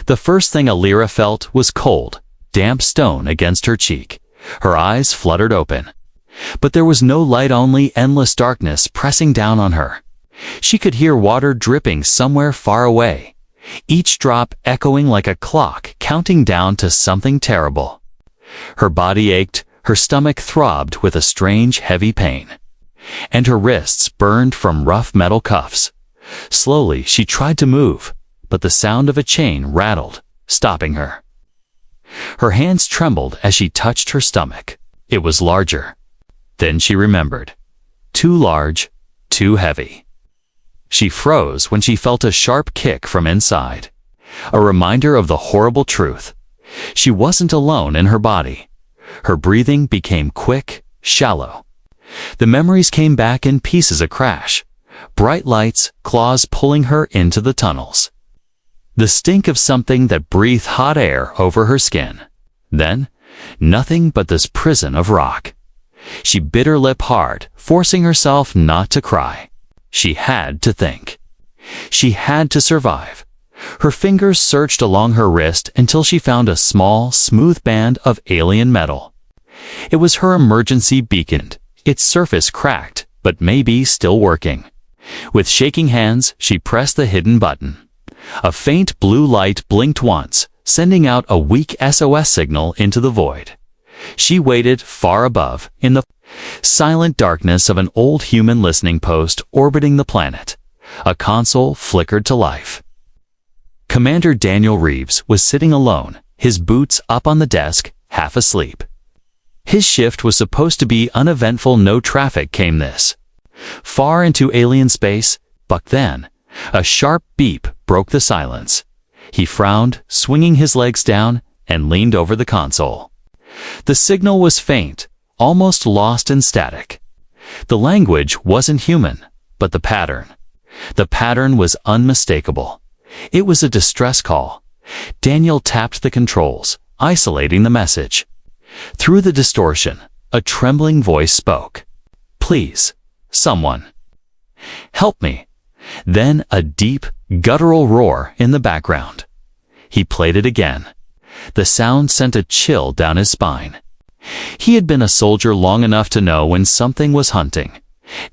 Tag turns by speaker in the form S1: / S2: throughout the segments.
S1: The first thing Alira felt was cold, damp stone against her cheek. Her eyes fluttered open. But there was no light, only endless darkness pressing down on her. She could hear water dripping somewhere far away, each drop echoing like a clock counting down to something terrible. Her body ached, her stomach throbbed with a strange heavy pain, and her wrists burned from rough metal cuffs. Slowly she tried to move, but the sound of a chain rattled, stopping her. Her hands trembled as she touched her stomach. It was larger. Then she remembered. Too large, too heavy. She froze when she felt a sharp kick from inside, a reminder of the horrible truth. She wasn't alone in her body. Her breathing became quick, shallow. The memories came back in pieces, a crash. Bright lights, claws pulling her into the tunnels. The stink of something that breathed hot air over her skin. Then, nothing but this prison of rock. She bit her lip hard, forcing herself not to cry. She had to think. She had to survive. Her fingers searched along her wrist until she found a small, smooth band of alien metal. It was her emergency beacon, its surface cracked, but maybe still working. With shaking hands, she pressed the hidden button. A faint blue light blinked once, sending out a weak SOS signal into the void. She waited far above, in the silent darkness of an old human listening post orbiting the planet. A console flickered to life. Commander Daniel Reeves was sitting alone, his boots up on the desk, half asleep. His shift was supposed to be uneventful. No traffic came this far into alien space, but then a sharp beep broke the silence. He frowned, swinging his legs down, and leaned over the console. The signal was faint, almost lost in static. The language wasn't human, but the pattern. The pattern was unmistakable. It was a distress call. Daniel tapped the controls, isolating the message. Through the distortion, a trembling voice spoke. "Please, someone. Help me." Then a deep, guttural roar in the background. He played it again. The sound sent a chill down his spine. He had been a soldier long enough to know when something was hunting.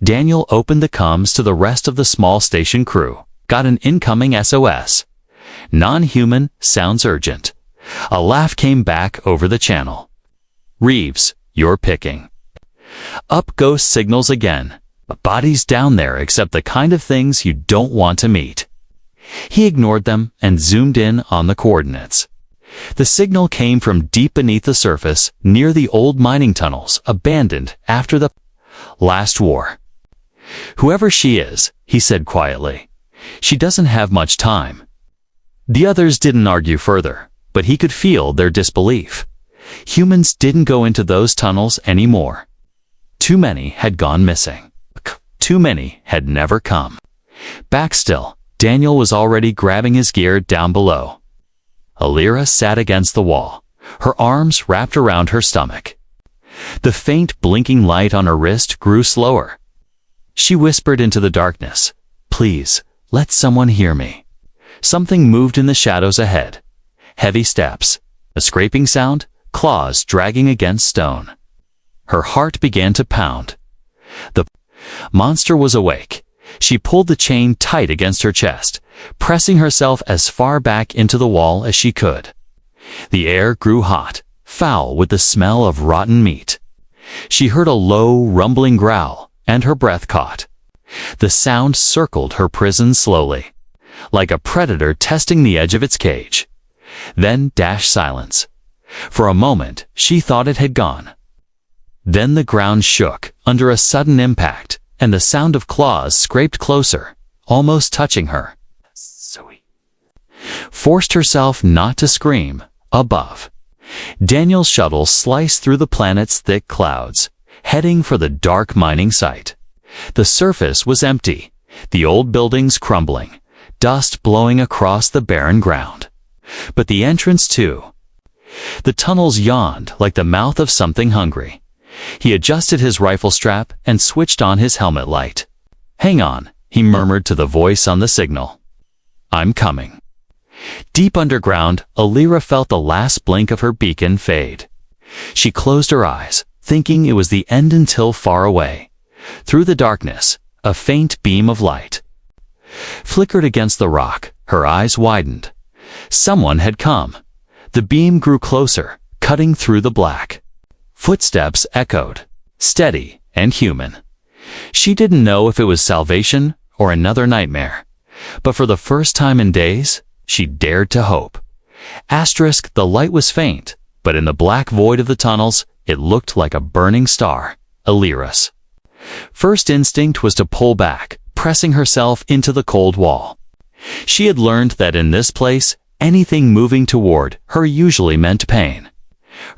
S1: Daniel opened the comms to the rest of the small station crew, got an incoming SOS. "Non-human, sounds urgent." A laugh came back over the channel. "Reeves, you're picking up ghost signals again. Bodies down there, except the kind of things you don't want to meet." He ignored them and zoomed in on the coordinates. The signal came from deep beneath the surface, near the old mining tunnels, abandoned after the last war. "Whoever she is," he said quietly, "she doesn't have much time." The others didn't argue further, but he could feel their disbelief. Humans didn't go into those tunnels anymore. Too many had gone missing. Too many had never come back. Still, Daniel was already grabbing his gear down below. Alira sat against the wall, her arms wrapped around her stomach. The faint blinking light on her wrist grew slower. She whispered into the darkness, "Please, let someone hear me." Something moved in the shadows ahead. Heavy steps, a scraping sound, claws dragging against stone. Her heart began to pound. The monster was awake. She pulled the chain tight against her chest, pressing herself as far back into the wall as she could. The air grew hot, foul with the smell of rotten meat. She heard a low, rumbling growl, and her breath caught. The sound circled her prison slowly, like a predator testing the edge of its cage. Then dashed silence. For a moment, she thought it had gone. Then the ground shook under a sudden impact, and the sound of claws scraped closer, almost touching her. Zoe forced herself not to scream. Above, Daniel's shuttle sliced through the planet's thick clouds, heading for the dark mining site. The surface was empty, the old buildings crumbling, dust blowing across the barren ground. But the entrance too. The tunnels yawned like the mouth of something hungry. He adjusted his rifle strap and switched on his helmet light. "Hang on," he murmured to the voice on the signal. "I'm coming." Deep underground, Alira felt the last blink of her beacon fade. She closed her eyes, thinking it was the end until far away. Through the darkness, a faint beam of light flickered against the rock. Her eyes widened. Someone had come. The beam grew closer, cutting through the black. Footsteps echoed, steady and human. She didn't know if it was salvation or another nightmare, but for the first time in days, she dared to hope. The light was faint, but in the black void of the tunnels, it looked like a burning star, Alira's. First instinct was to pull back, pressing herself into the cold wall. She had learned that in this place, anything moving toward her usually meant pain.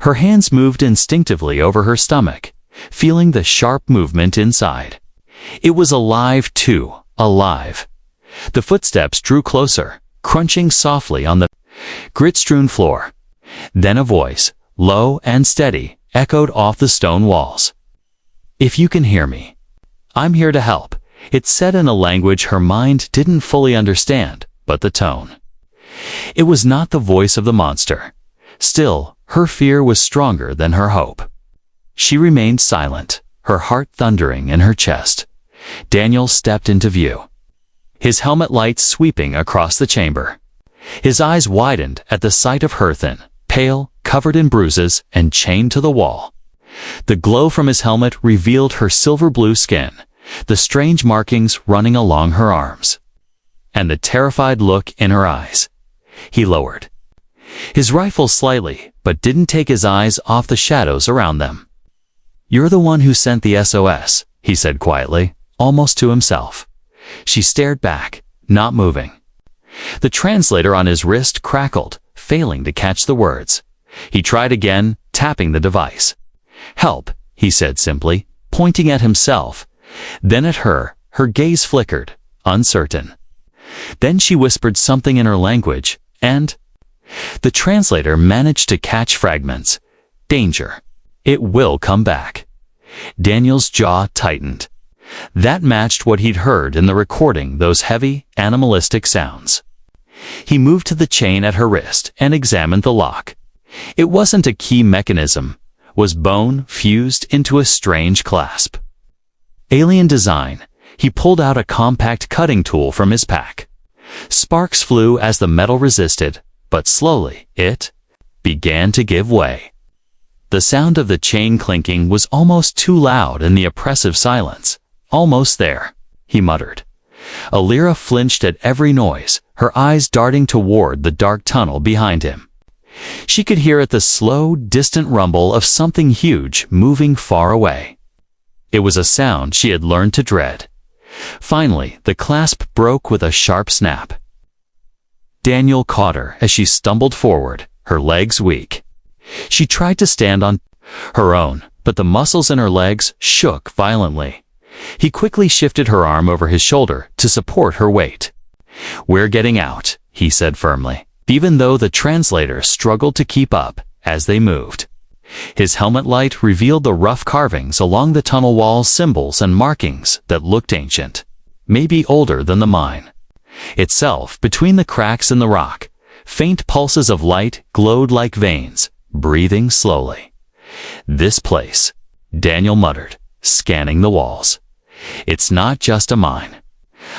S1: Her hands moved instinctively over her stomach, feeling the sharp movement inside. It was alive too, alive. The footsteps drew closer, crunching softly on the grit-strewn floor. Then a voice, low and steady, echoed off the stone walls. "If you can hear me, I'm here to help." It said in a language her mind didn't fully understand, but the tone. It was not the voice of the monster. Still, her fear was stronger than her hope. She remained silent, her heart thundering in her chest. Daniel stepped into view, his helmet lights sweeping across the chamber. His eyes widened at the sight of Herthan, pale, covered in bruises, and chained to the wall. The glow from his helmet revealed her silver-blue skin, the strange markings running along her arms, and the terrified look in her eyes. He lowered his rifle slightly, but didn't take his eyes off the shadows around them. "You're the one who sent the SOS," he said quietly, almost to himself. She stared back, not moving. The translator on his wrist crackled, failing to catch the words. He tried again, tapping the device. "Help," he said simply, pointing at himself. Then at her, her gaze flickered, uncertain. Then she whispered something in her language, and the translator managed to catch fragments. "Danger. It will come back." Daniel's jaw tightened. That matched what he'd heard in the recording, those heavy, animalistic sounds. He moved to the chain at her wrist and examined the lock. It wasn't a key mechanism, was bone fused into a strange clasp. Alien design. He pulled out a compact cutting tool from his pack. Sparks flew as the metal resisted, but slowly, it began to give way. The sound of the chain clinking was almost too loud in the oppressive silence. "Almost there," he muttered. Alira flinched at every noise, her eyes darting toward the dark tunnel behind him. She could hear it, the slow, distant rumble of something huge moving far away. It was a sound she had learned to dread. Finally, the clasp broke with a sharp snap. Daniel caught her as she stumbled forward, her legs weak. She tried to stand on her own, but the muscles in her legs shook violently. He quickly shifted her arm over his shoulder to support her weight. "We're getting out," he said firmly, even though the translator struggled to keep up as they moved. His helmet light revealed the rough carvings along the tunnel walls, symbols and markings that looked ancient, maybe older than the mine itself. Between the cracks in the rock, faint pulses of light glowed like veins, breathing slowly. "This place," Daniel muttered, scanning the walls. "It's not just a mine."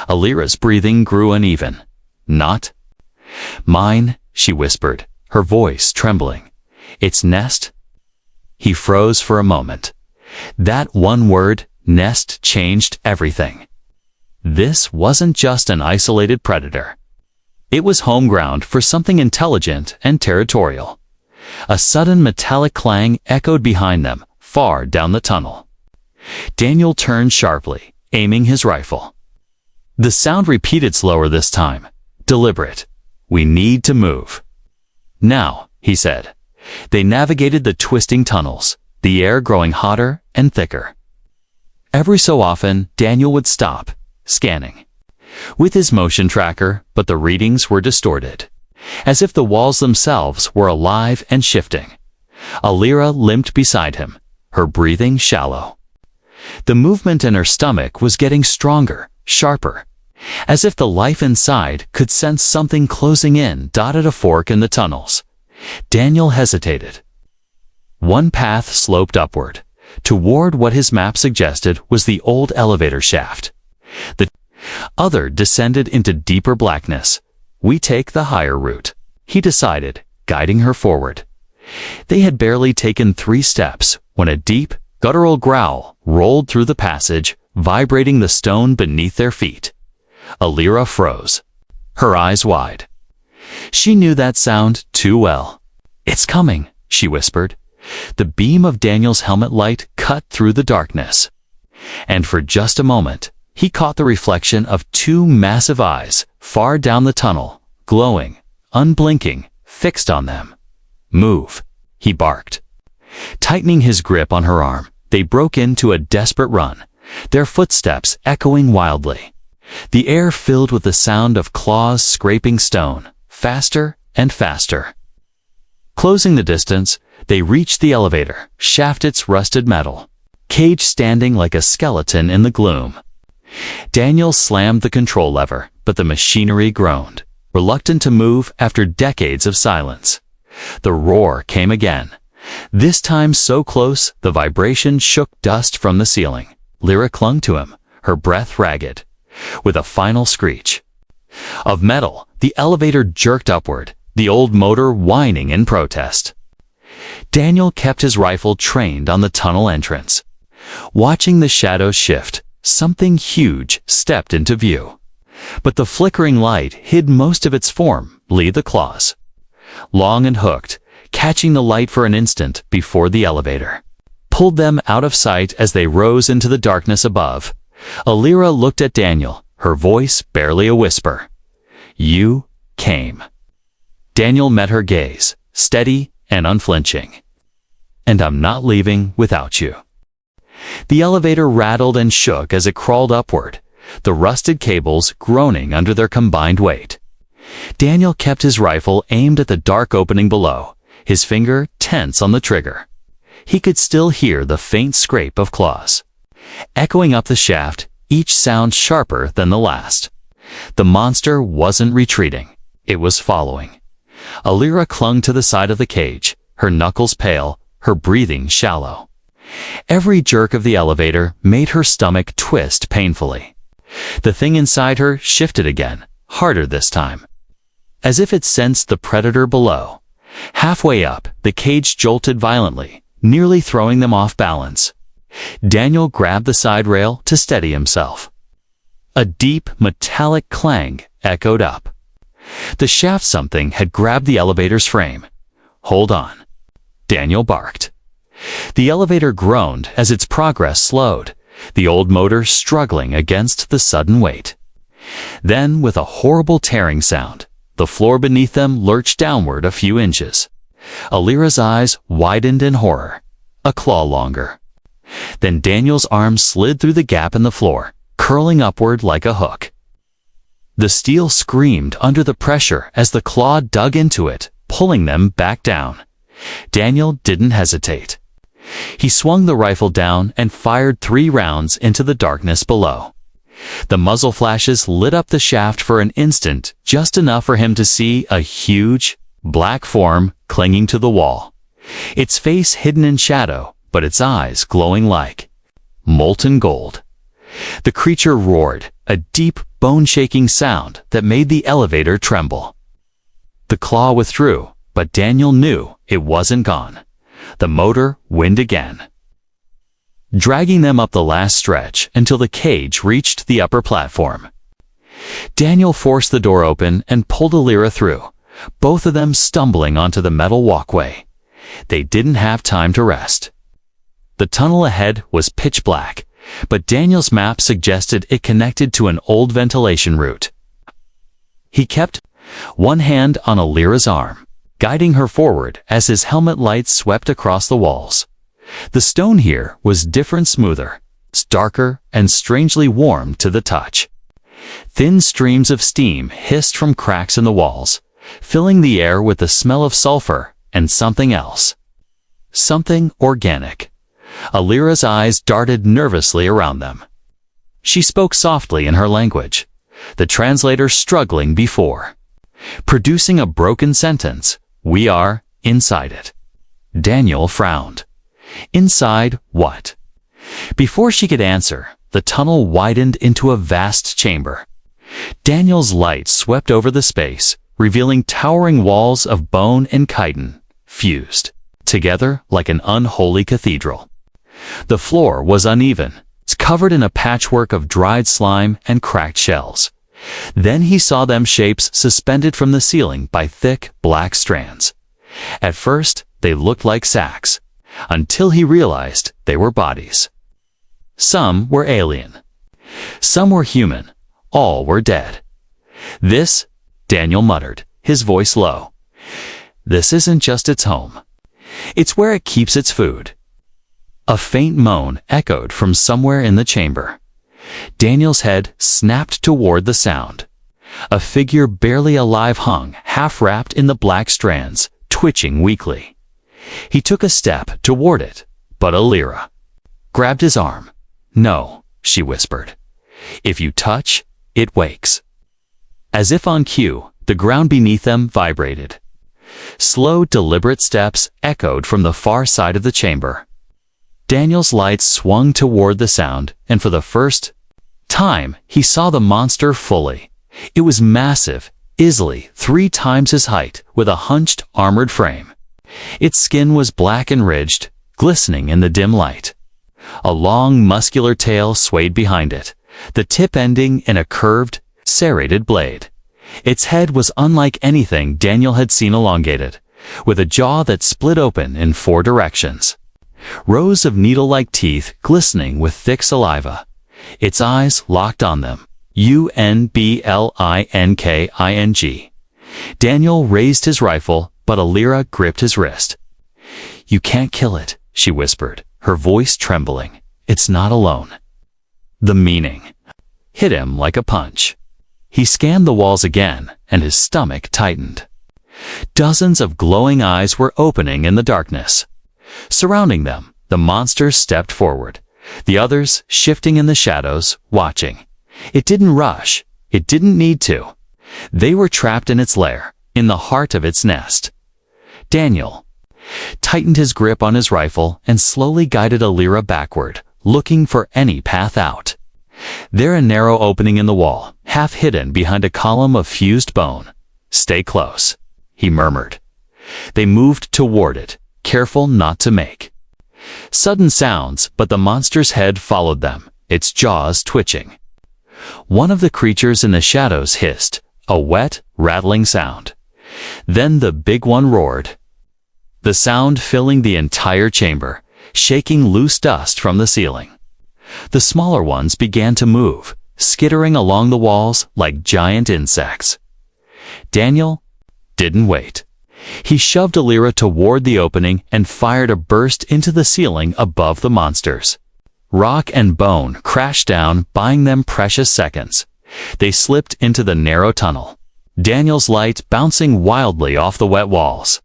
S1: Alira's breathing grew uneven. "Not mine," she whispered, her voice trembling. "It's nest." He froze for a moment. That one word, nest, changed everything. This wasn't just an isolated predator. It was home ground for something intelligent and territorial. A sudden metallic clang echoed behind them, far down the tunnel. Daniel turned sharply, aiming his rifle. The sound repeated slower this time, deliberate. "We need to move." "Now," he said. They navigated the twisting tunnels, the air growing hotter and thicker. Every so often, Daniel would stop, scanning with his motion tracker, but the readings were distorted, as if the walls themselves were alive and shifting. Alira limped beside him, her breathing shallow. The movement in her stomach was getting stronger, sharper. as if the life inside could sense something closing in. At a fork in the tunnels, Daniel hesitated. One path sloped upward, toward what his map suggested was the old elevator shaft. The other descended into deeper blackness. "We take the higher route," he decided, guiding her forward. They had barely taken 3 steps when a deep, guttural growl rolled through the passage, vibrating the stone beneath their feet. Alira froze, her eyes wide. She knew that sound too well. "It's coming," she whispered. The beam of Daniel's helmet light cut through the darkness. And for just a moment, he caught the reflection of 2 massive eyes far down the tunnel, glowing, unblinking, fixed on them. "Move," he barked. Tightening his grip on her arm, they broke into a desperate run, their footsteps echoing wildly. The air filled with the sound of claws scraping stone, faster and faster. Closing the distance, they reached the elevator, shaft its rusted metal, cage standing like a skeleton in the gloom. Daniel slammed the control lever, but the machinery groaned, reluctant to move after decades of silence. The roar came again, this time so close the vibration shook dust from the ceiling. Lyra clung to him, her breath ragged. With a final screech of metal, the elevator jerked upward, the old motor whining in protest. Daniel kept his rifle trained on the tunnel entrance. Watching the shadows shift, something huge stepped into view. But the flickering light hid most of its form. The claws, long and hooked, catching the light for an instant before the elevator, pulled them out of sight as they rose into the darkness above. Alira looked at Daniel, her voice barely a whisper. "You came." Daniel met her gaze, steady and unflinching. "And I'm not leaving without you." The elevator rattled and shook as it crawled upward, the rusted cables groaning under their combined weight. Daniel kept his rifle aimed at the dark opening below, his finger tense on the trigger. He could still hear the faint scrape of claws, echoing up the shaft, each sound sharper than the last. The monster wasn't retreating, it was following. Alira clung to the side of the cage, her knuckles pale, her breathing shallow. Every jerk of the elevator made her stomach twist painfully. The thing inside her shifted again, harder this time, as if it sensed the predator below. Halfway up, the cage jolted violently, nearly throwing them off balance. Daniel grabbed the side rail to steady himself. A deep, metallic clang echoed up. The shaft something had grabbed the elevator's frame. "Hold on," Daniel barked. The elevator groaned as its progress slowed, the old motor struggling against the sudden weight. Then, with a horrible tearing sound, the floor beneath them lurched downward a few inches. Alira's eyes widened in horror, a claw longer. Then Daniel's arm slid through the gap in the floor, curling upward like a hook. The steel screamed under the pressure as the claw dug into it, pulling them back down. Daniel didn't hesitate. He swung the rifle down and fired 3 rounds into the darkness below. The muzzle flashes lit up the shaft for an instant, just enough for him to see a huge, black form clinging to the wall. Its face hidden in shadow, but its eyes glowing like molten gold. The creature roared, a deep, bone-shaking sound that made the elevator tremble. The claw withdrew, but Daniel knew it wasn't gone. The motor whined again, dragging them up the last stretch until the cage reached the upper platform. Daniel forced the door open and pulled Alira through, both of them stumbling onto the metal walkway. They didn't have time to rest. The tunnel ahead was pitch black, but Daniel's map suggested it connected to an old ventilation route. He kept one hand on Alira's arm, guiding her forward as his helmet lights swept across the walls. The stone here was different, smoother, darker, and strangely warm to the touch. Thin streams of steam hissed from cracks in the walls, filling the air with the smell of sulfur and something else. Something organic. Alira's eyes darted nervously around them. She spoke softly in her language, the translator struggling before, producing a broken sentence. We are inside it. Daniel frowned. Inside what? Before she could answer, the tunnel widened into a vast chamber. Daniel's light swept over the space, revealing towering walls of bone and chitin, fused together like an unholy cathedral. The floor was uneven, covered in a patchwork of dried slime and cracked shells. Then he saw them shapes suspended from the ceiling by thick, black strands. At first, they looked like sacks, until he realized they were bodies. Some were alien. Some were human. All were dead. This, Daniel muttered, his voice low. This isn't just its home. It's where it keeps its food. A faint moan echoed from somewhere in the chamber. Daniel's head snapped toward the sound. A figure barely alive hung, half-wrapped in the black strands, twitching weakly. He took a step toward it, but Alira grabbed his arm. No, she whispered. If you touch, it wakes. As if on cue, the ground beneath them vibrated. Slow, deliberate steps echoed from the far side of the chamber. Daniel's lights swung toward the sound, and for the first time, he saw the monster fully. It was massive, easily 3 times his height, with a hunched, armored frame. Its skin was black and ridged, glistening in the dim light. A long, muscular tail swayed behind it, the tip ending in a curved, serrated blade. Its head was unlike anything Daniel had seen elongated, with a jaw that split open in 4 directions. Rows of needle-like teeth glistening with thick saliva. Its eyes locked on them. Unblinking. Daniel raised his rifle, but Alira gripped his wrist. You can't kill it, she whispered, her voice trembling. It's not alone. The meaning hit him like a punch. He scanned the walls again, and his stomach tightened. Dozens of glowing eyes were opening in the darkness. Surrounding them, the monsters stepped forward, the others shifting in the shadows, watching. It didn't rush. It didn't need to. They were trapped in its lair, in the heart of its nest. Daniel tightened his grip on his rifle and slowly guided Alira backward, looking for any path out. There, a narrow opening in the wall, half hidden behind a column of fused bone. Stay close, he murmured. They moved toward it, careful not to make sudden sounds, but the monster's head followed them, its jaws twitching. One of the creatures in the shadows hissed, a wet, rattling sound. Then the big one roared, the sound filling the entire chamber, shaking loose dust from the ceiling. The smaller ones began to move, skittering along the walls like giant insects. Daniel didn't wait. He shoved Alira toward the opening and fired a burst into the ceiling above the monsters. Rock and bone crashed down, buying them precious seconds. They slipped into the narrow tunnel, Daniel's light bouncing wildly off the wet walls.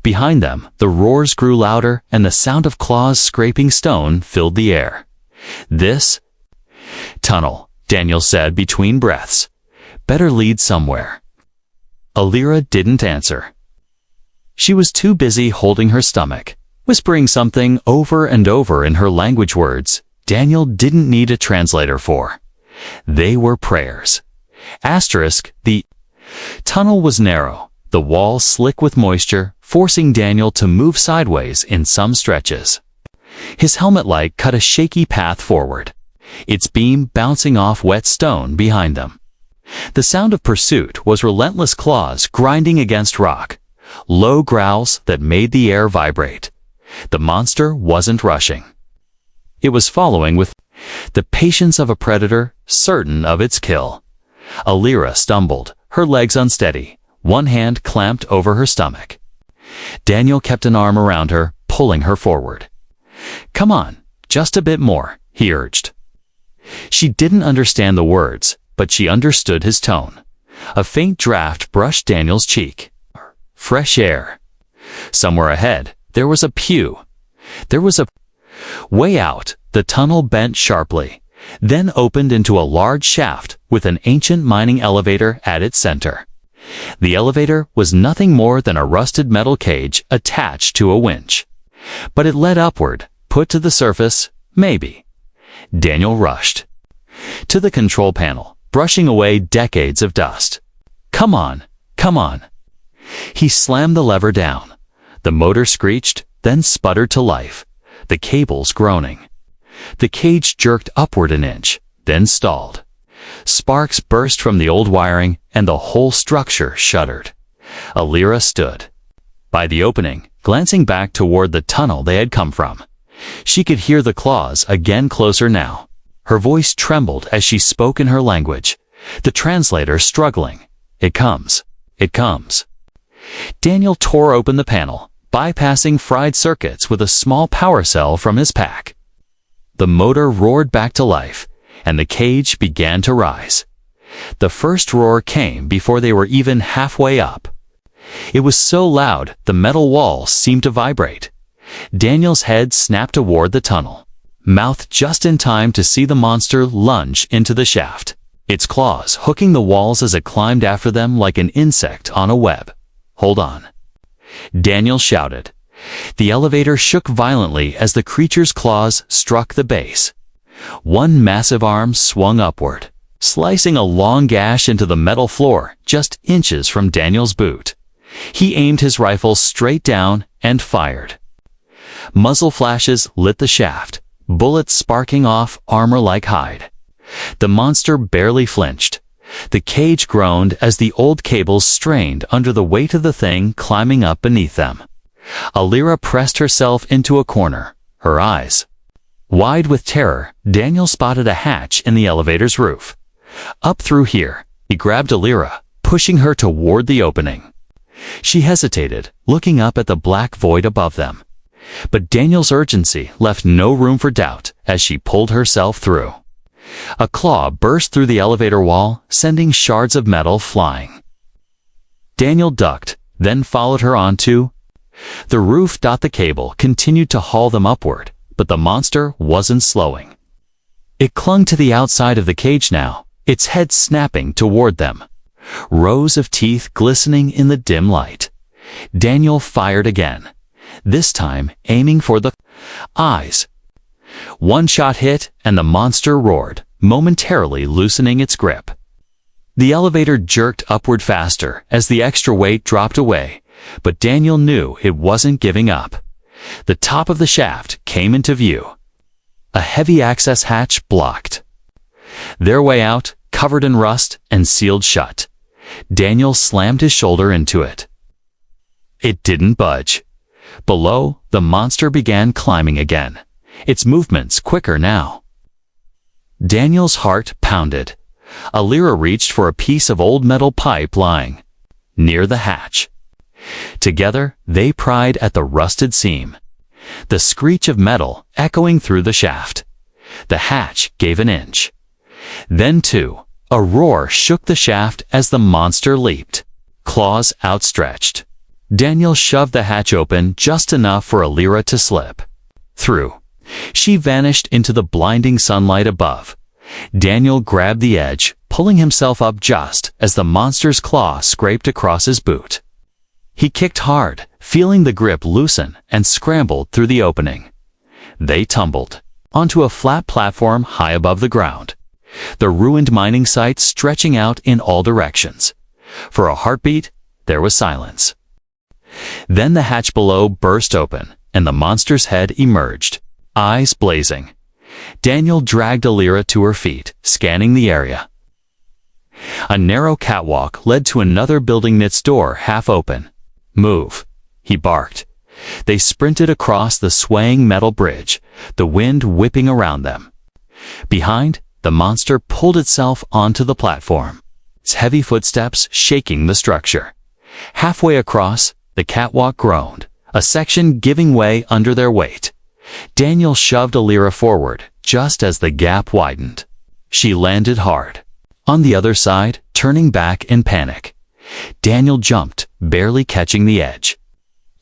S1: Behind them, the roars grew louder, and the sound of claws scraping stone filled the air. This tunnel, Daniel said between breaths. Better lead somewhere. Alira didn't answer. She was too busy holding her stomach, whispering something over and over in her language words Daniel didn't need a translator for. They were prayers. The tunnel was narrow, the wall slick with moisture, forcing Daniel to move sideways in some stretches. His helmet light cut a shaky path forward, its beam bouncing off wet stone behind them. The sound of pursuit was relentless claws grinding against rock, low growls that made the air vibrate. The monster wasn't rushing. It was following with the patience of a predator, certain of its kill. Alira stumbled, her legs unsteady, one hand clamped over her stomach. Daniel kept an arm around her, pulling her forward. Come on, just a bit more, he urged. She didn't understand the words, but she understood his tone. A faint draft brushed Daniel's cheek. Fresh air. Somewhere ahead, there was a pew. Way out, the tunnel bent sharply, then opened into a large shaft with an ancient mining elevator at its center. The elevator was nothing more than a rusted metal cage attached to a winch. But it led upward, put to the surface, maybe. Daniel rushed to the control panel, brushing away decades of dust. Come on, come on. He slammed the lever down. The motor screeched, then sputtered to life, the cables groaning. The cage jerked upward an inch, then stalled. Sparks burst from the old wiring, and the whole structure shuddered. Alira stood by the opening, glancing back toward the tunnel they had come from. She could hear the claws again closer now. Her voice trembled as she spoke in her language, the translator struggling. It comes. It comes. Daniel tore open the panel, bypassing fried circuits with a small power cell from his pack. The motor roared back to life, and the cage began to rise. The first roar came before they were even halfway up. It was so loud the metal walls seemed to vibrate. Daniel's head snapped toward the tunnel, mouthed just in time to see the monster lunge into the shaft, its claws hooking the walls as it climbed after them like an insect on a web. Hold on, Daniel shouted. The elevator shook violently as the creature's claws struck the base. One massive arm swung upward, slicing a long gash into the metal floor just inches from Daniel's boot. He aimed his rifle straight down and fired. Muzzle flashes lit the shaft, bullets sparking off armor like hide. The monster barely flinched. The cage groaned as the old cables strained under the weight of the thing climbing up beneath them. Alira pressed herself into a corner, her eyes wide with terror. Daniel spotted a hatch in the elevator's roof. Up through here, he grabbed Alira, pushing her toward the opening. She hesitated, looking up at the black void above them. But Daniel's urgency left no room for doubt as she pulled herself through. A claw burst through the elevator wall, sending shards of metal flying. Daniel ducked, then followed her onto the roof. The cable continued to haul them upward, but the monster wasn't slowing. It clung to the outside of the cage now, its head snapping toward them, rows of teeth glistening in the dim light. Daniel fired again, this time aiming for the eyes. One shot hit, and the monster roared, momentarily loosening its grip. The elevator jerked upward faster as the extra weight dropped away, but Daniel knew it wasn't giving up. The top of the shaft came into view. A heavy access hatch blocked their way out, covered in rust and sealed shut. Daniel slammed his shoulder into it. It didn't budge. Below, the monster began climbing again, its movements quicker now. Daniel's heart pounded. Alira reached for a piece of old metal pipe lying near the hatch. Together, they pried at the rusted seam, the screech of metal echoing through the shaft. The hatch gave an inch. Then two. A roar shook the shaft as the monster leaped, claws outstretched. Daniel shoved the hatch open just enough for Alira to slip through. She vanished into the blinding sunlight above. Daniel grabbed the edge, pulling himself up just as the monster's claw scraped across his boot. He kicked hard, feeling the grip loosen, and scrambled through the opening. They tumbled onto a flat platform high above the ground, the ruined mining site stretching out in all directions. For a heartbeat, there was silence. Then the hatch below burst open, and the monster's head emerged, eyes blazing. Daniel dragged Alira to her feet, scanning the area. A narrow catwalk led to another building, its door half open. Move, he barked. They sprinted across the swaying metal bridge, the wind whipping around them. Behind, the monster pulled itself onto the platform, its heavy footsteps shaking the structure. Halfway across, the catwalk groaned, a section giving way under their weight. Daniel shoved Alira forward just as the gap widened. She landed hard on the other side, turning back in panic. Daniel jumped, barely catching the edge.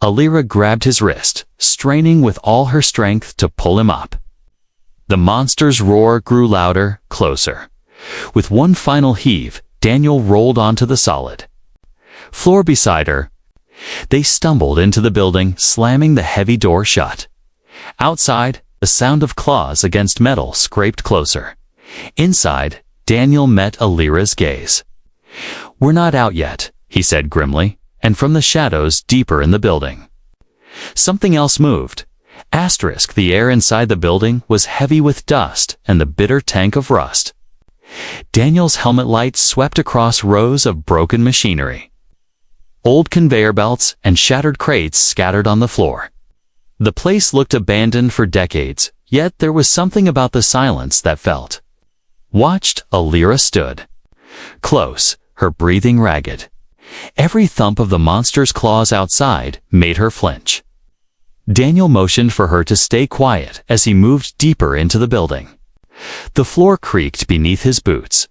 S1: Alira grabbed his wrist, straining with all her strength to pull him up. The monster's roar grew louder, closer. With one final heave, Daniel rolled onto the solid floor beside her. They stumbled into the building, slamming the heavy door shut. Outside, the sound of claws against metal scraped closer. Inside, Daniel met Alira's gaze. "We're not out yet," he said grimly, and from the shadows deeper in the building, something else moved. The air inside the building was heavy with dust and the bitter tank of rust. Daniel's helmet light swept across rows of broken machinery. Old conveyor belts and shattered crates scattered on the floor. The place looked abandoned for decades, yet there was something about the silence that felt watched. Alira stood close, her breathing ragged. Every thump of the monster's claws outside made her flinch. Daniel motioned for her to stay quiet as he moved deeper into the building. The floor creaked beneath his boots,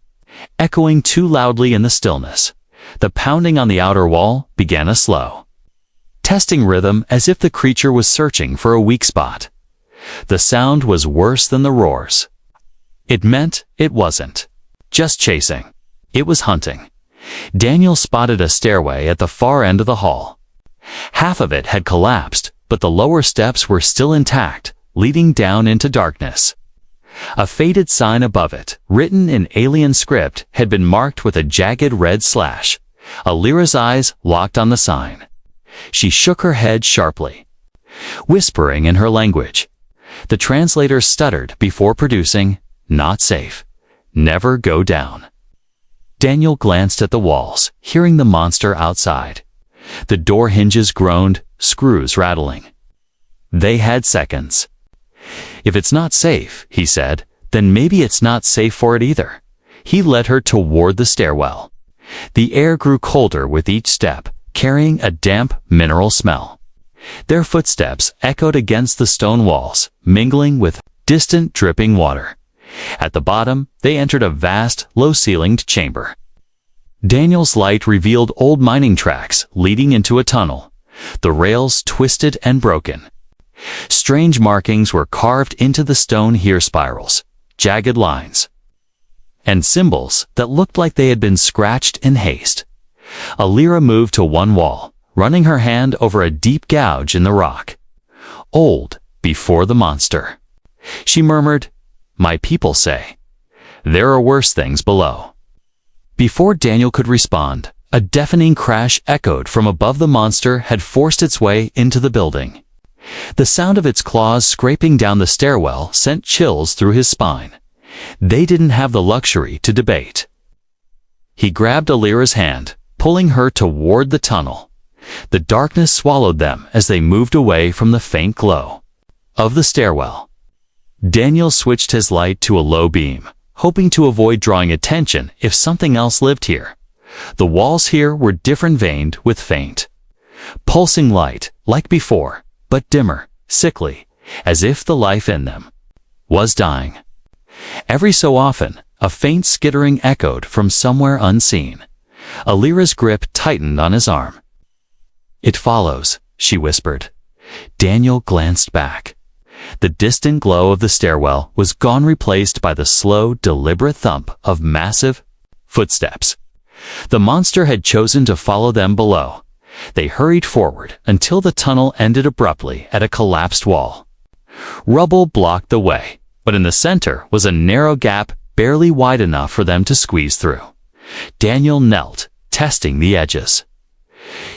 S1: echoing too loudly in the stillness. The pounding on the outer wall began a slow, testing rhythm as if the creature was searching for a weak spot. The sound was worse than the roars. It meant it wasn't just chasing. It was hunting. Daniel spotted a stairway at the far end of the hall. Half of it had collapsed, but the lower steps were still intact, leading down into darkness. A faded sign above it, written in alien script, had been marked with a jagged red slash. Alira's eyes locked on the sign. She shook her head sharply, whispering in her language. The translator stuttered before producing, "Not safe. Never go down." Daniel glanced at the walls, hearing the monster outside. The door hinges groaned, screws rattling. They had seconds. "If it's not safe," he said, "then maybe it's not safe for it either." He led her toward the stairwell. The air grew colder with each step, carrying a damp, mineral smell. Their footsteps echoed against the stone walls, mingling with distant, dripping water. At the bottom, they entered a vast, low-ceilinged chamber. Daniel's light revealed old mining tracks leading into a tunnel, the rails twisted and broken. Strange markings were carved into the stone here, spirals, jagged lines, and symbols that looked like they had been scratched in haste. Alira moved to one wall, running her hand over a deep gouge in the rock. "Old, before the monster." She murmured, "My people say there are worse things below." Before Daniel could respond, a deafening crash echoed from above. The monster had forced its way into the building. The sound of its claws scraping down the stairwell sent chills through his spine. They didn't have the luxury to debate. He grabbed Alira's hand, pulling her toward the tunnel. The darkness swallowed them as they moved away from the faint glow of the stairwell. Daniel switched his light to a low beam, hoping to avoid drawing attention if something else lived here. The walls here were different, veined with faint, pulsing light, like before, but dimmer, sickly, as if the life in them was dying. Every so often, a faint skittering echoed from somewhere unseen. Alira's grip tightened on his arm. "It follows," she whispered. Daniel glanced back. The distant glow of the stairwell was gone, replaced by the slow, deliberate thump of massive footsteps. The monster had chosen to follow them below. They hurried forward until the tunnel ended abruptly at a collapsed wall. Rubble blocked the way, but in the center was a narrow gap barely wide enough for them to squeeze through. Daniel knelt, testing the edges.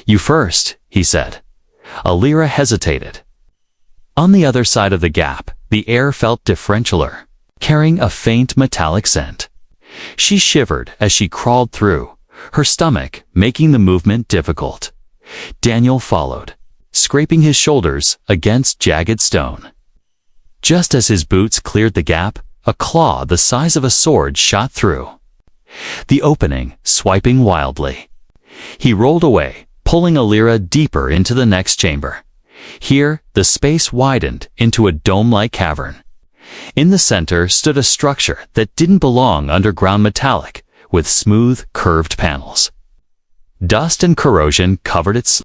S1: "You first," he said. Alira hesitated. On the other side of the gap, the air felt differentialer, carrying a faint metallic scent. She shivered as she crawled through, her stomach making the movement difficult. Daniel followed, scraping his shoulders against jagged stone. Just as his boots cleared the gap, a claw the size of a sword shot through the opening, swiping wildly. He rolled away, pulling Alira deeper into the next chamber. Here, the space widened into a dome-like cavern. In the center stood a structure that didn't belong, underground, metallic, with smooth, curved panels. Dust and corrosion covered its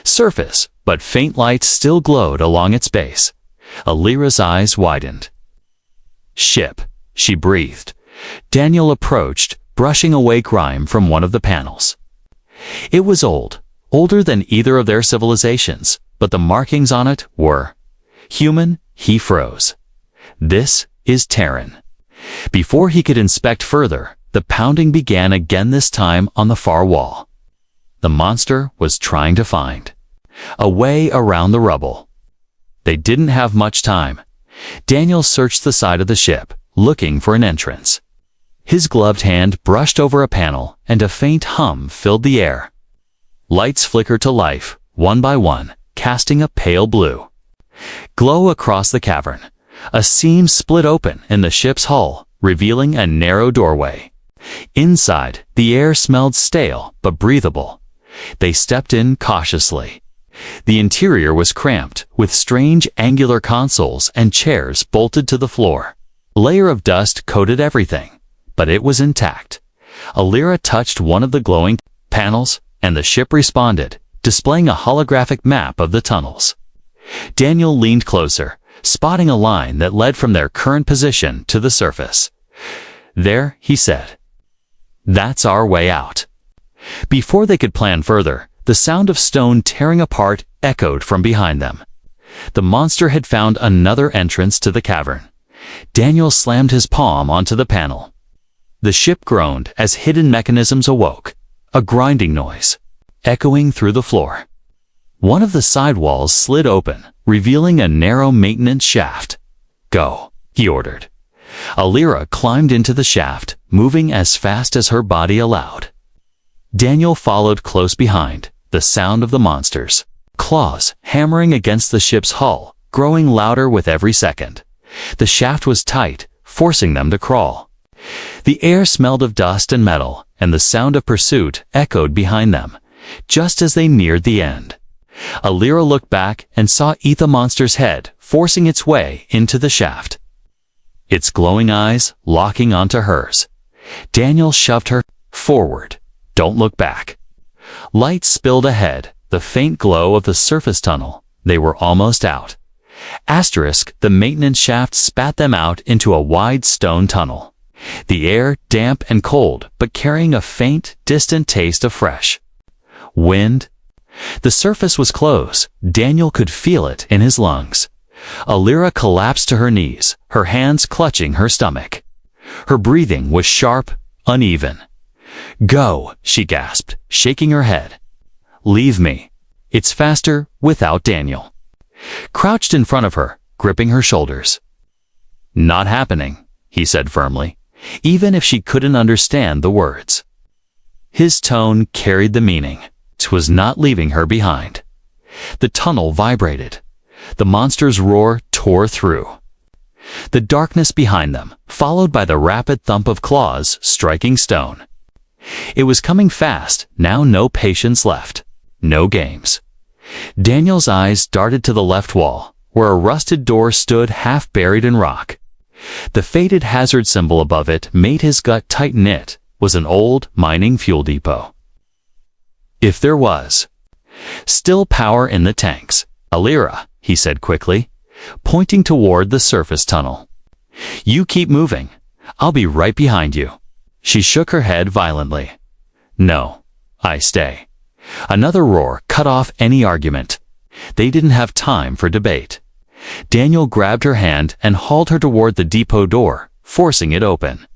S1: surface, but faint light still glowed along its base. Alira's eyes widened. Ship, she breathed. Daniel approached, brushing away grime from one of the panels. It was old, older than either of their civilizations, but the markings on it were human. He froze. This is Terran. Before he could inspect further, the pounding began again, this time on the far wall. The monster was trying to find a way around the rubble. They didn't have much time. Daniel searched the side of the ship, looking for an entrance. His gloved hand brushed over a panel, and a faint hum filled the air. Lights flickered to life, one by one, casting a pale blue glow across the cavern. A seam split open in the ship's hull, revealing a narrow doorway. Inside, the air smelled stale but breathable. They stepped in cautiously. The interior was cramped, with strange angular consoles and chairs bolted to the floor. A layer of dust coated everything, but it was intact. Alira touched one of the glowing panels, and the ship responded, displaying a holographic map of the tunnels. Daniel leaned closer, spotting a line that led from their current position to the surface. There, he said. That's our way out. Before they could plan further, the sound of stone tearing apart echoed from behind them. The monster had found another entrance to the cavern. Daniel slammed his palm onto the panel. The ship groaned as hidden mechanisms awoke, a grinding noise, echoing through the floor. One of the side walls slid open, revealing a narrow maintenance shaft. Go, he ordered. Alira climbed into the shaft, moving as fast as her body allowed. Daniel followed close behind, the sound of the monster's claws hammering against the ship's hull, growing louder with every second. The shaft was tight, forcing them to crawl. The air smelled of dust and metal, and the sound of pursuit echoed behind them, just as they neared the end. Alira looked back and saw the monster's head forcing its way into the shaft, its glowing eyes locking onto hers. Daniel shoved her forward. Don't look back. Light spilled ahead, the faint glow of the surface tunnel. They were almost out. The maintenance shaft spat them out into a wide stone tunnel. The air damp and cold, but carrying a faint, distant taste of fresh wind. The surface was close. Daniel could feel it in his lungs. Alira collapsed to her knees, her hands clutching her stomach. Her breathing was sharp, uneven. Go, she gasped, shaking her head. Leave me. It's faster without Daniel. Crouched in front of her, gripping her shoulders. Not happening, he said firmly, even if she couldn't understand the words. His tone carried the meaning. It was not leaving her behind. The tunnel vibrated. The monster's roar tore through the darkness behind them, followed by the rapid thump of claws striking stone. It was coming fast, now no patience left. No games. Daniel's eyes darted to the left wall, where a rusted door stood half buried in rock. The faded hazard symbol above it made his gut tighten. It was an old mining fuel depot. If there was still power in the tanks. Alira, he said quickly, pointing toward the surface tunnel. You keep moving. I'll be right behind you. She shook her head violently. No, I stay. Another roar cut off any argument. They didn't have time for debate. Daniel grabbed her hand and hauled her toward the depot door, forcing it open.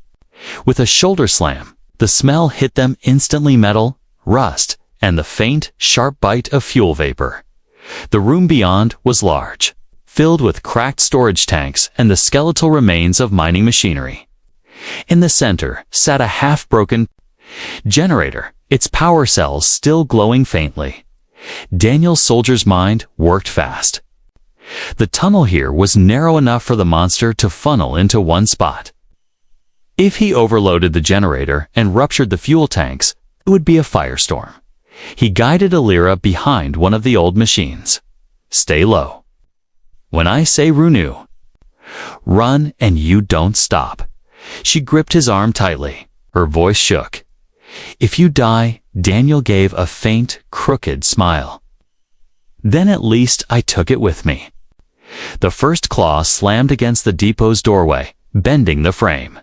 S1: With a shoulder slam, the smell hit them instantly: metal, rust, and the faint, sharp bite of fuel vapor. The room beyond was large, filled with cracked storage tanks and the skeletal remains of mining machinery. In the center sat a half-broken generator, its power cells still glowing faintly. Daniel's soldier's mind worked fast. The tunnel here was narrow enough for the monster to funnel into one spot. If he overloaded the generator and ruptured the fuel tanks, it would be a firestorm. He guided Alira behind one of the old machines. Stay low. When I say renew, run and you don't stop. She gripped his arm tightly. Her voice shook. If you die, Daniel gave a faint, crooked smile. Then at least I took it with me. The first claw slammed against the depot's doorway, bending the frame.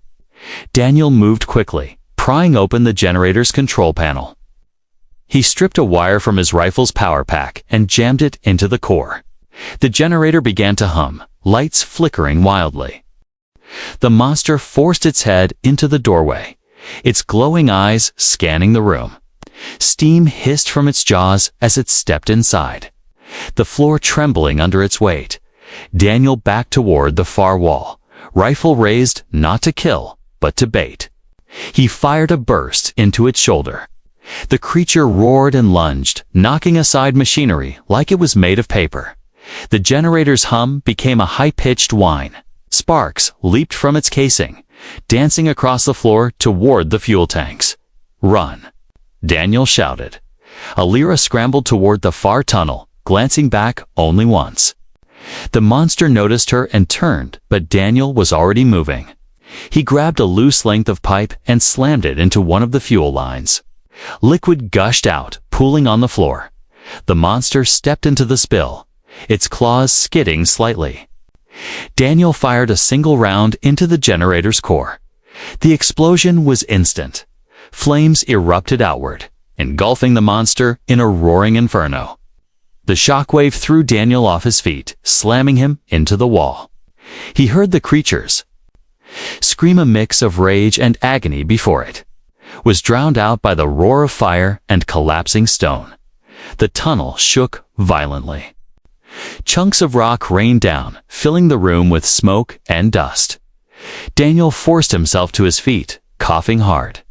S1: Daniel moved quickly, prying open the generator's control panel. He stripped a wire from his rifle's power pack and jammed it into the core. The generator began to hum, lights flickering wildly. The monster forced its head into the doorway, its glowing eyes scanning the room. Steam hissed from its jaws as it stepped inside, the floor trembling under its weight. Daniel backed toward the far wall, rifle raised not to kill, but to bait. He fired a burst into its shoulder. The creature roared and lunged, knocking aside machinery like it was made of paper. The generator's hum became a high-pitched whine. Sparks leaped from its casing, dancing across the floor toward the fuel tanks. "Run!" Daniel shouted. Alira scrambled toward the far tunnel, glancing back only once. The monster noticed her and turned, but Daniel was already moving. He grabbed a loose length of pipe and slammed it into one of the fuel lines. Liquid gushed out, pooling on the floor. The monster stepped into the spill, its claws skidding slightly. Daniel fired a single round into the generator's core. The explosion was instant. Flames erupted outward, engulfing the monster in a roaring inferno. The shockwave threw Daniel off his feet, slamming him into the wall. He heard the creatures scream, a mix of rage and agony before it was drowned out by the roar of fire and collapsing stone. The tunnel shook violently. Chunks of rock rained down, filling the room with smoke and dust. Daniel forced himself to his feet, coughing hard.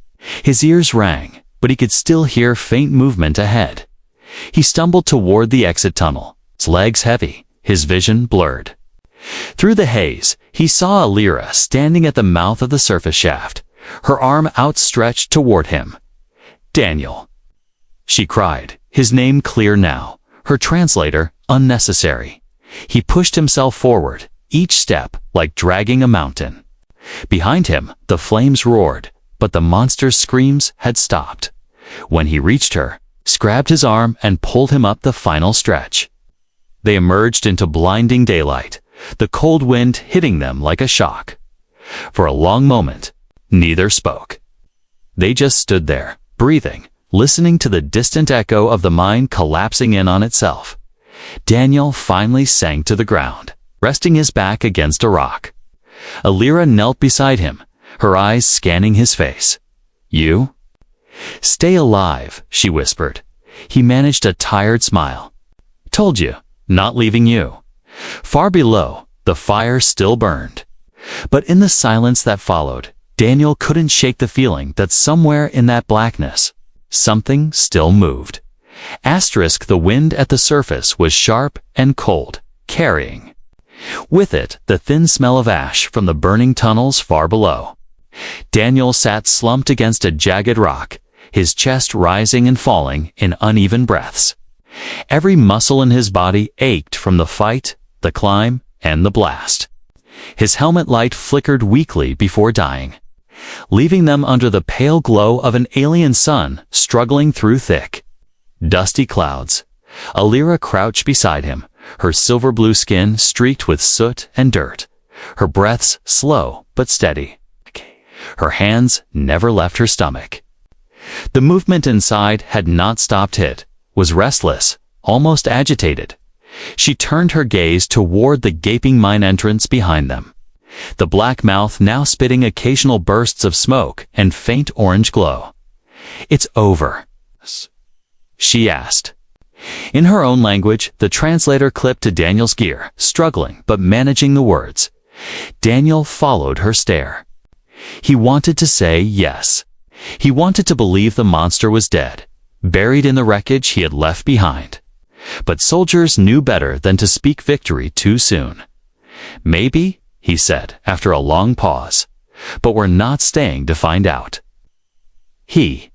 S1: His ears rang, but he could still hear faint movement ahead. He stumbled toward the exit tunnel, his legs heavy, his vision blurred. Through the haze, he saw Alira standing at the mouth of the surface shaft, her arm outstretched toward him. "Daniel," she cried, his name clear now, her translator unnecessary. He pushed himself forward, each step like dragging a mountain. Behind him, the flames roared, but the monster's screams had stopped. When he reached her, grabbed his arm and pulled him up the final stretch. They emerged into blinding daylight, the cold wind hitting them like a shock. For a long moment, neither spoke. They just stood there, breathing, listening to the distant echo of the mine collapsing in on itself. Daniel finally sank to the ground, resting his back against a rock. Alira knelt beside him, her eyes scanning his face. "You?" "Stay alive," she whispered. He managed a tired smile. "Told you, not leaving you." Far below, the fire still burned. But in the silence that followed, Daniel couldn't shake the feeling that somewhere in that blackness, something still moved. The wind at the surface was sharp and cold, carrying with it the thin smell of ash from the burning tunnels far below. Daniel sat slumped against a jagged rock, his chest rising and falling in uneven breaths. Every muscle in his body ached from the fight, the climb, and the blast. His helmet light flickered weakly before dying, leaving them under the pale glow of an alien sun struggling through thick, dusty clouds. Alira crouched beside him, her silver-blue skin streaked with soot and dirt, her breaths slow but steady. Her hands never left her stomach. The movement inside had not stopped. It was restless, almost agitated. She turned her gaze toward the gaping mine entrance behind them, the black mouth now spitting occasional bursts of smoke and faint orange glow. "It's over," she asked. In her own language, the translator clipped to Daniel's gear, struggling but managing the words. Daniel followed her stare. He wanted to say yes. He wanted to believe the monster was dead, buried in the wreckage he had left behind. But soldiers knew better than to speak victory too soon. "Maybe," he said after a long pause, "but we're not staying to find out." He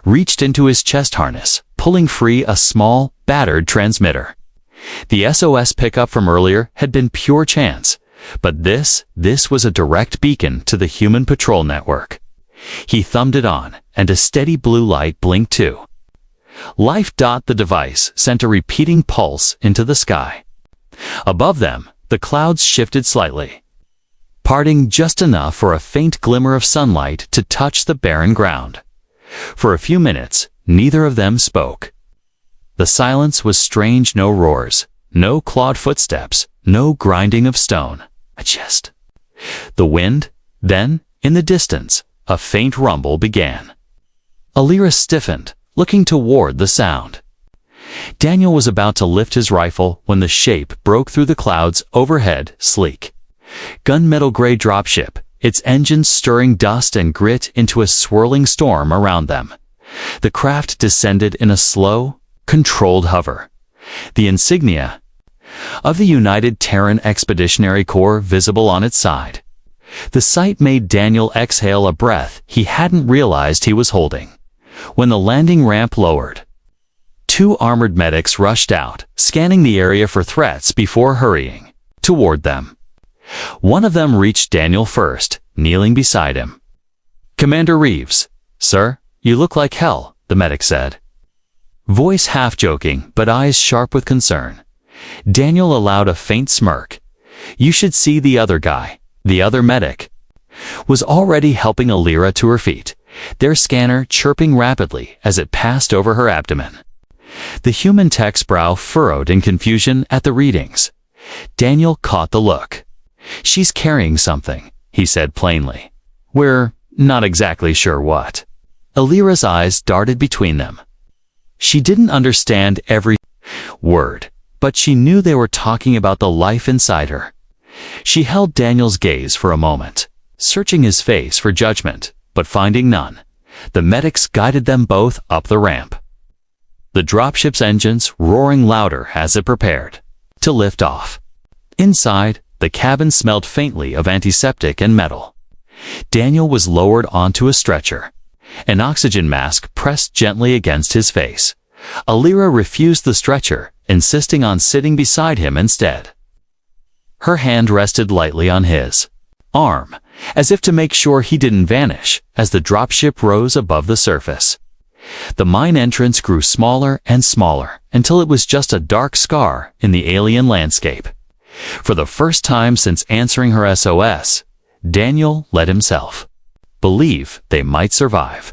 S1: reached into his chest harness, pulling free a small, battered transmitter. The SOS pickup from earlier had been pure chance, but this was a direct beacon to the human patrol network. He thumbed it on, and a steady blue light blinked too. Life. The device sent a repeating pulse into the sky. Above them, the clouds shifted slightly. parting just enough for a faint glimmer of sunlight to touch the barren ground. For a few minutes, neither of them spoke. The silence was strange. No roars, no clawed footsteps, no grinding of stone. Just the wind. Then, in the distance, a faint rumble began. Alira stiffened, looking toward the sound. Daniel was about to lift his rifle when the shape broke through the clouds overhead, sleek. Gunmetal gray dropship, its engines stirring dust and grit into a swirling storm around them. The craft descended in a slow, controlled hover. The insignia of the United Terran Expeditionary Corps visible on its side. The sight made Daniel exhale a breath he hadn't realized he was holding. When the landing ramp lowered, 2 armored medics rushed out, scanning the area for threats before hurrying toward them. One of them reached Daniel first, kneeling beside him. "Commander Reeves." "Sir, you look like hell," the medic said. Voice half joking, but eyes sharp with concern. Daniel allowed a faint smirk. "You should see the other guy." The other medic was already helping Alira to her feet, their scanner chirping rapidly as it passed over her abdomen. The human tech's brow furrowed in confusion at the readings. Daniel caught the look. "She's carrying something," he said plainly. "We're not exactly sure what." Alira's eyes darted between them. She didn't understand every word, but she knew they were talking about the life inside her. She held Daniel's gaze for a moment, searching his face for judgment, but finding none. The medics guided them both up the ramp. The dropship's engines roaring louder as it prepared to lift off. Inside, the cabin smelled faintly of antiseptic and metal. Daniel was lowered onto a stretcher, an oxygen mask pressed gently against his face. Alira refused the stretcher, insisting on sitting beside him instead. Her hand rested lightly on his arm, as if to make sure he didn't vanish as the dropship rose above the surface. The mine entrance grew smaller and smaller until it was just a dark scar in the alien landscape. For the first time since answering her SOS, Daniel let himself believe they might survive.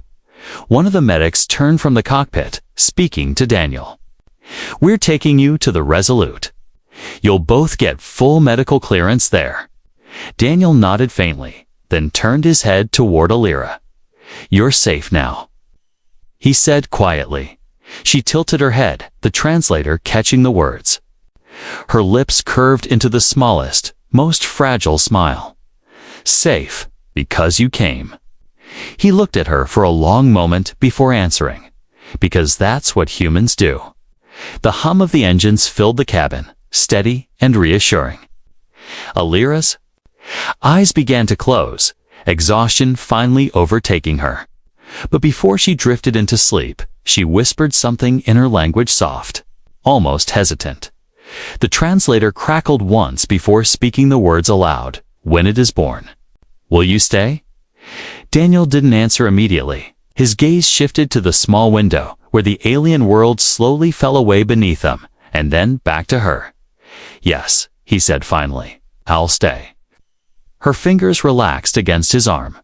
S1: One of the medics turned from the cockpit, speaking to Daniel. "We're taking you to the Resolute. You'll both get full medical clearance there." Daniel nodded faintly, then turned his head toward Alira. "You're safe now," he said quietly. She tilted her head, the translator catching the words. Her lips curved into the smallest, most fragile smile. "Safe, because you came." He looked at her for a long moment before answering. "Because that's what humans do." The hum of the engines filled the cabin, steady and reassuring. Alira's eyes began to close, exhaustion finally overtaking her. But before she drifted into sleep, she whispered something in her language, soft, almost hesitant. The translator crackled once before speaking the words aloud. "When it is born. Will you stay?" Daniel didn't answer immediately. His gaze shifted to the small window, where the alien world slowly fell away beneath them, and then back to her. "Yes," he said finally, "I'll stay." Her fingers relaxed against his arm.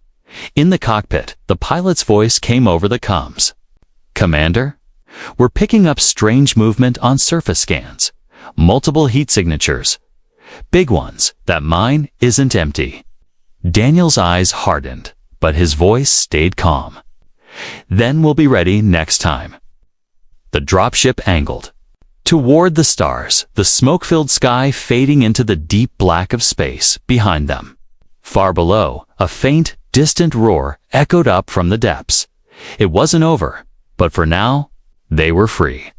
S1: In the cockpit, the pilot's voice came over the comms. "Commander, we're picking up strange movement on surface scans. Multiple heat signatures. Big ones. That mine isn't empty." Daniel's eyes hardened, but his voice stayed calm. "Then we'll be ready next time." The dropship angled toward the stars, the smoke-filled sky fading into the deep black of space behind them. Far below, a faint, distant roar echoed up from the depths. It wasn't over, but for now, they were free.